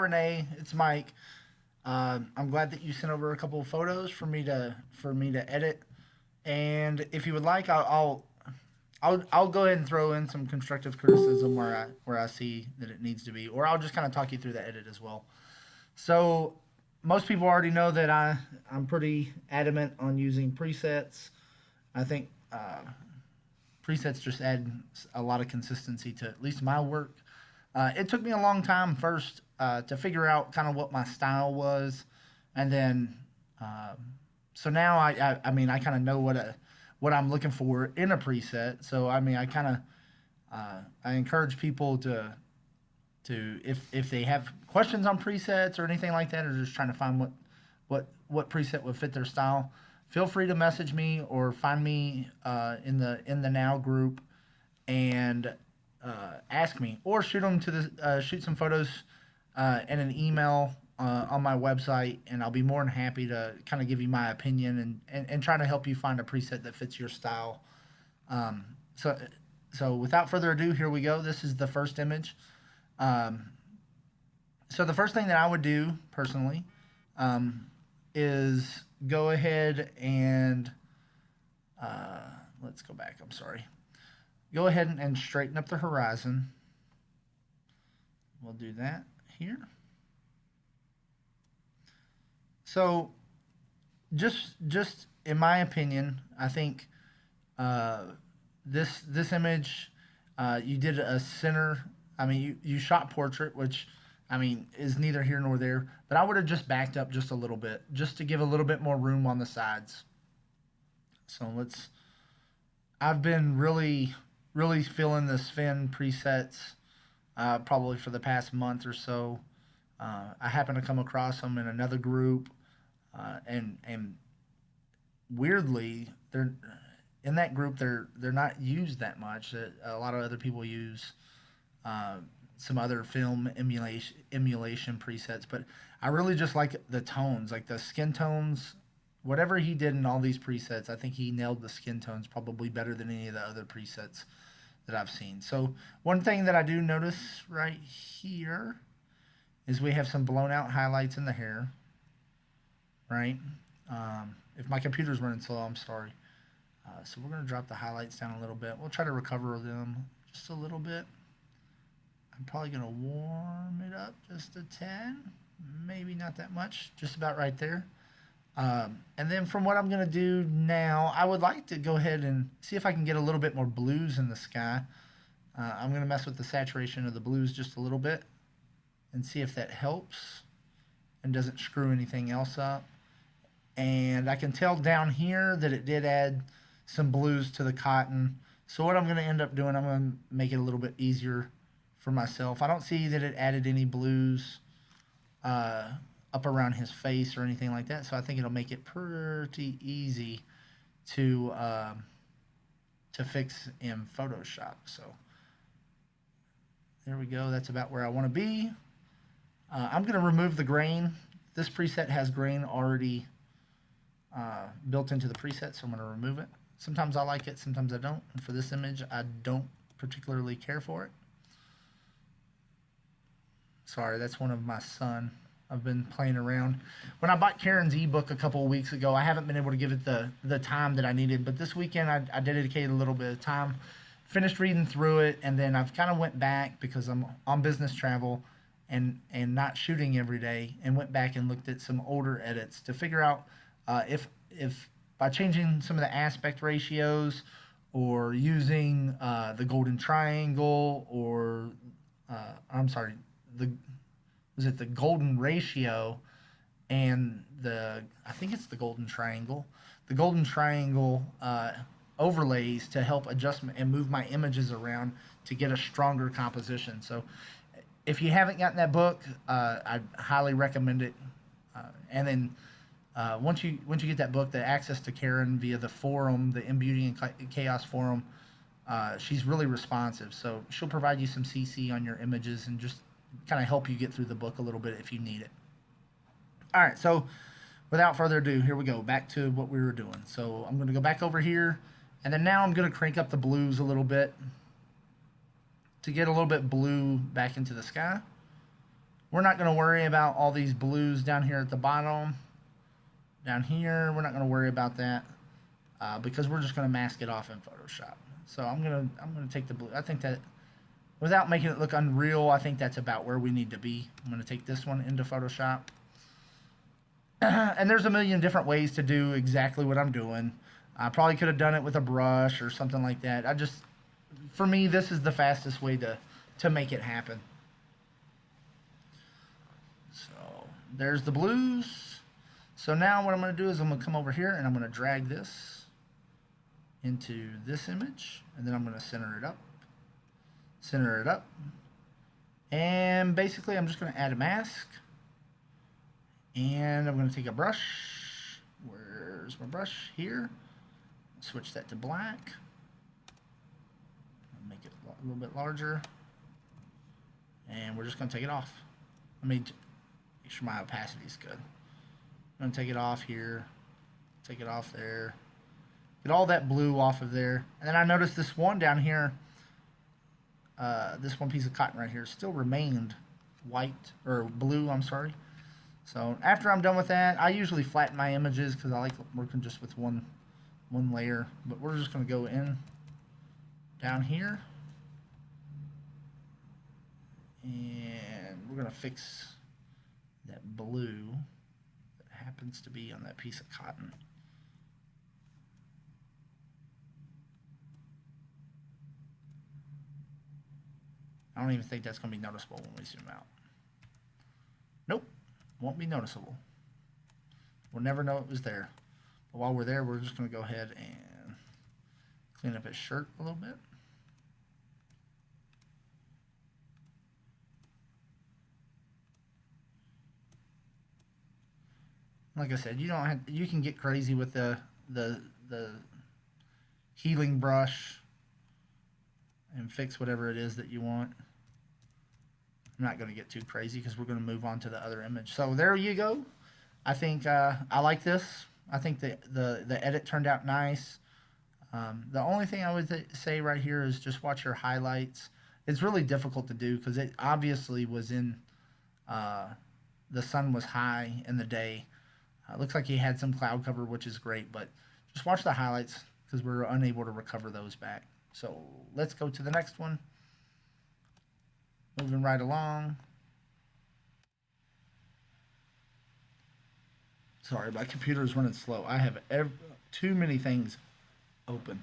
Renee, it's Mike. I'm glad that you sent over a couple of photos for me to edit. And if you would like, I'll go ahead and throw in some constructive criticism where I see that it needs to be, or I'll just kind of talk you through the edit as well. So most people already know that I'm pretty adamant on using presets. I think presets just add a lot of consistency to at least my work. It took me a long time first to figure out kind of what my style was, and then so now I mean I kind of know what I'm looking for in a preset. So I mean I kind of I encourage people to if they have questions on presets or anything like that, or just trying to find what preset would fit their style, feel free to message me or find me in the now group and ask me, or shoot them to the shoot some photos in an email on my website, and I'll be more than happy to kind of give you my opinion and try to help you find a preset that fits your style. Um, so so without further ado, here we go. This is the first image. Um, so the first thing that I would do personally um, is go ahead and uh, let's go back. I'm sorry. Go ahead and straighten up the horizon. We'll do that here. So just in my opinion, I think uh, this image you did a center. I mean, you shot portrait, which I mean is neither here nor there. But I would have just backed up just a little bit, just to give a little bit more room on the sides. So let's. I've been really feeling the Sven presets probably for the past month or so. I happened to come across them in another group, and weirdly, they're in that group. They're not used that much. A lot of other people use uh, some other film emulation presets, but I really just like the tones, like the skin tones. Whatever he did in all these presets, I think he nailed the skin tones probably better than any of the other presets that I've seen. So one thing that I do notice right here is we have some blown out highlights in the hair, right? If my computer's running slow, I'm sorry. So we're going to drop the highlights down a little bit. We'll try to recover them just a little bit. I'm probably going to warm it up just a tad. Maybe not that much, just about right there. And then from what I'm going to do now, I would like to go ahead and see if I can get a little bit more blues in the sky. I'm going to mess with the saturation of the blues just a little bit and see if that helps and doesn't screw anything else up. And I can tell down here that it did add some blues to the cotton. So what I'm going to end up doing, I'm going to make it a little bit easier for myself. I don't see that it added any blues uh, up around his face or anything like that. So I think it'll make it pretty easy to fix in Photoshop. So there we go. That's about where I want to be. I'm going to remove the grain. This preset has grain already built into the preset, so I'm going to remove it. Sometimes I like it, sometimes I don't. And for this image, I don't particularly care for it. Sorry, that's one of my son. I've been playing around. When I bought Karen's ebook a couple of weeks ago, I haven't been able to give it the time that I needed. But this weekend, I dedicated a little bit of time, finished reading through it, and then I've kind of went back because I'm on business travel and not shooting every day, and went back and looked at some older edits to figure out if by changing some of the aspect ratios or using the golden triangle or I'm sorry, the was it the golden ratio and I think it's the golden triangle overlays to help adjust and move my images around to get a stronger composition. So if you haven't gotten that book, I highly recommend it. And then once you get that book, the access to Karen via the forum, the In Beauty and Chaos forum, she's really responsive. So she'll provide you some CC on your images and just kind of help you get through the book a little bit if you need it. All right, so without further ado, here we go. Back to what we were doing. So I'm going to go back over here, and then now I'm going to crank up the blues a little bit to get a little bit blue back into the sky. We're not going to worry about all these blues down here at the bottom. Down here, we're not going to worry about that because we're just going to mask it off in Photoshop. So I'm gonna take the blue. I think that without making it look unreal, I think that's about where we need to be. I'm going to take this one into Photoshop. And there's a million different ways to do exactly what I'm doing. I probably could have done it with a brush or something like that. For me, this is the fastest way to make it happen. So there's the blues. So now what I'm going to do is I'm going to come over here and I'm going to drag this into this image, and then I'm going to center it up. Center it up. And basically I'm just going to add a mask. And I'm going to take a brush. Where's my brush? Here. Switch that to black. Make it a little bit larger. And we're just going to take it off. Let me make sure my opacity is good. I'm going to take it off here. Take it off there. Get all that blue off of there. And then I noticed this one down here, this one piece of cotton right here still remained white, or blue, I'm sorry. So after I'm done with that, I usually flatten my images because I like working just with one layer. But we're just going to go in down here. And we're going to fix that blue that happens to be on that piece of cotton. I don't even think that's going to be noticeable when we zoom out. Nope. Won't be noticeable. We'll never know it was there. But while we're there, we're just going to go ahead and clean up his shirt a little bit. Like I said, you can get crazy with the healing brush and fix whatever it is that you want. I'm not going to get too crazy because we're going to move on to the other image. So there you go. I think I like this. I think the edit turned out nice. The only thing I would say right here is just watch your highlights. It's really difficult to do because it obviously was in the sun was high in the day. Looks like he had some cloud cover, which is great, but just watch the highlights because we're unable to recover those back. So let's go to the next one. Moving right along. Sorry, my computer is running slow. I have too many things open.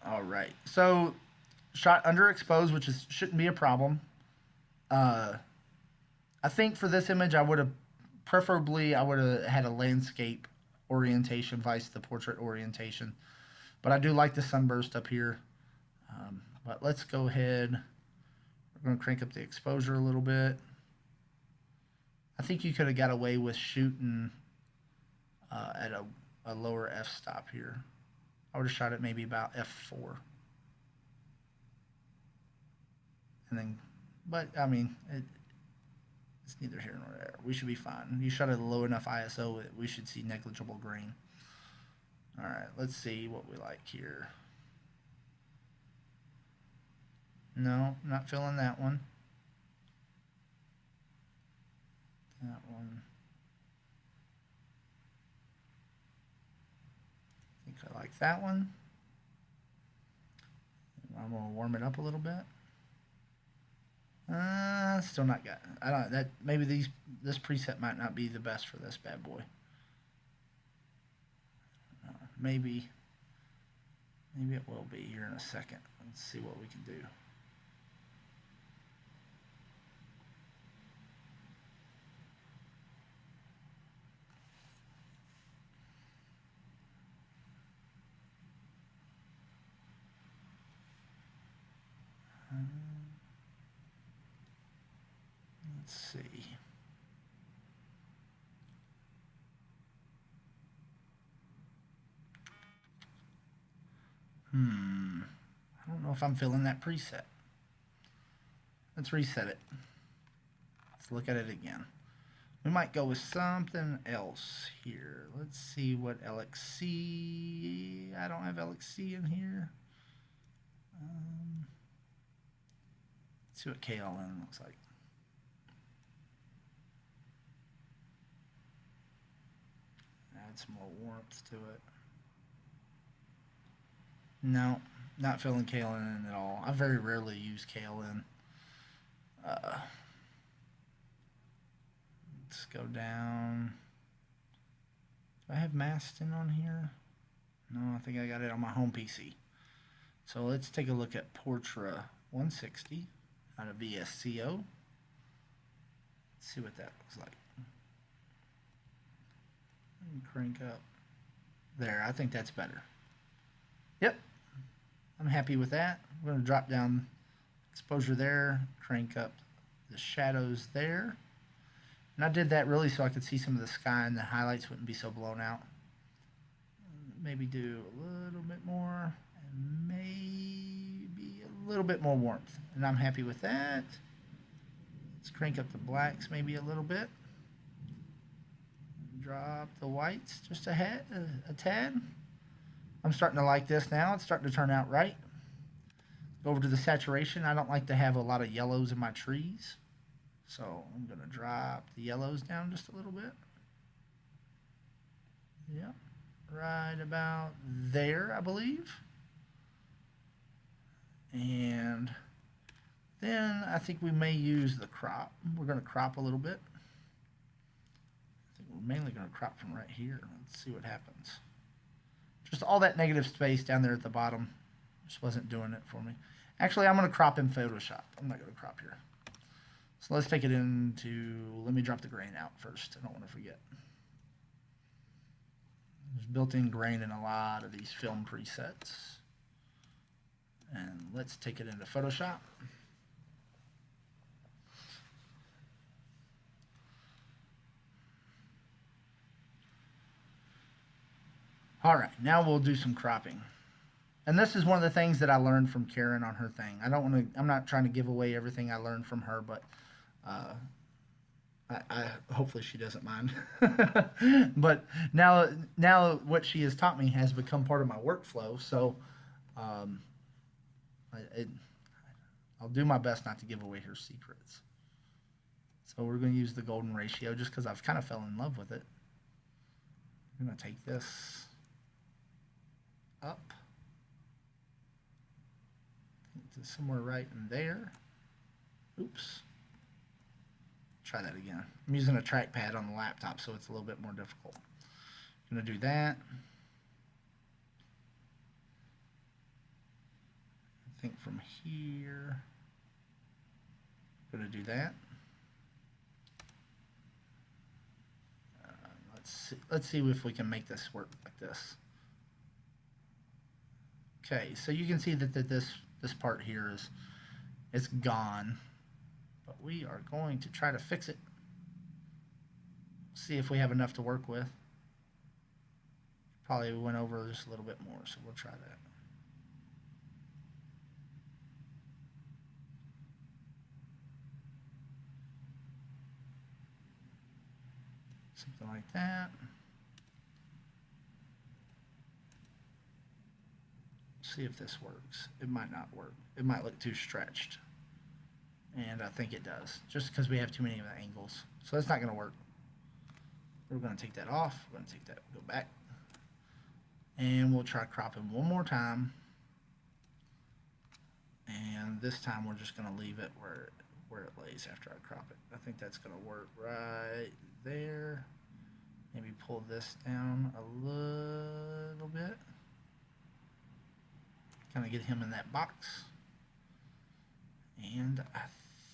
All right. So shot underexposed, which shouldn't be a problem. I think for this image, I would have had a landscape orientation vice the portrait orientation. But I do like the sunburst up here. But let's go ahead. We're going to crank up the exposure a little bit. I think you could have got away with shooting at a lower f-stop here. I would have shot it maybe about f4. And then, but I mean, it's neither here nor there. We should be fine. You shot at a low enough ISO, we should see negligible grain. All right, let's see what we like here. No, not feeling that one. That one. I think I like that one. I'm gonna warm it up a little bit. Still not got. I don't. That maybe this preset might not be the best for this bad boy. Maybe it will be here in a second. Let's see what we can do. Let's see. I don't know if I'm feeling that preset. Let's reset it. Let's look at it again. We might go with something else here. Let's see what LXC. I don't have LXC in here. Let's see what KLN looks like. Add some more warmth to it. No, not feeling KLN at all. I very rarely use KLN. Let's go down. Do I have Maston on here? No, I think I got it on my home PC. So let's take a look at Portra 160 out of VSCO. Let's see what that looks like. Crank up. There, I think that's better. Yep, I'm happy with that. I'm going to drop down exposure there, crank up the shadows there. And I did that really so I could see some of the sky and the highlights wouldn't be so blown out. Maybe do a little bit more and maybe a little bit more warmth. And I'm happy with that. Let's crank up the blacks maybe a little bit. Drop the whites just a tad. I'm starting to like this now. It's starting to turn out right. Go over to the saturation. I don't like to have a lot of yellows in my trees. So I'm going to drop the yellows down just a little bit. Yep. Right about there, I believe. And then I think we may use the crop. We're going to crop a little bit. I think we're mainly going to crop from right here. Let's see what happens. Just all that negative space down there at the bottom just wasn't doing it for me. Actually, I'm going to crop in Photoshop. I'm not going to crop here. So let's take it into, let me drop the grain out first. I don't want to forget. There's built-in grain in a lot of these film presets. And let's take it into Photoshop. All right, now we'll do some cropping. And this is one of the things that I learned from Karen on her thing. I'm not trying to give away everything I learned from her, but I hopefully she doesn't mind. But now what she has taught me has become part of my workflow. So I'll do my best not to give away her secrets. So we're going to use the golden ratio just because I've kind of fell in love with it. I'm going to take this up to somewhere right in there. Oops. Try that again. I'm using a trackpad on the laptop, so it's a little bit more difficult. I'm going to do that. I think from here, I'm going to do that. Let's see if we can make this work like this. Okay, so you can see that this part here is gone. But we are going to try to fix it. See if we have enough to work with. Probably went over just a little bit more, so we'll try that. Something like that. See if this works. It might not work. It might look too stretched. And I think it does, just because we have too many of the angles. So that's not going to work. We're going to take that off. We're going to take that, go back. And we'll try cropping one more time. And this time we're just going to leave it where it lays after I crop it. I think that's going to work right there. Maybe pull this down a little bit. Kind of get him in that box. And I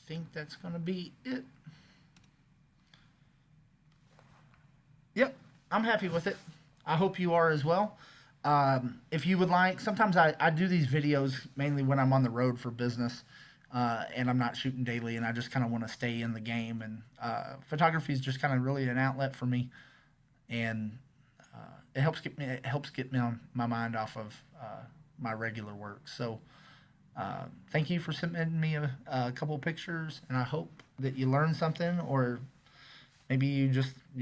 think that's going to be it. Yep, I'm happy with it. I hope you are as well. If you would like, sometimes I do these videos mainly when I'm on the road for business and I'm not shooting daily and I just kind of want to stay in the game. And photography is just kind of really an outlet for me. And it helps get me on my mind off of my regular work. So thank you for submitting me a couple of pictures, and I hope that you learned something, or maybe you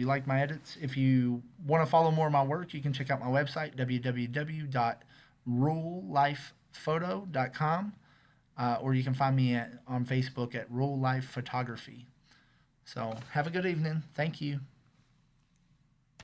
like my edits. If you want to follow more of my work, you can check out my website, www.rulelifephoto.com. or you can find me on Facebook at Rural Life Photography. So have a good evening. Thank you.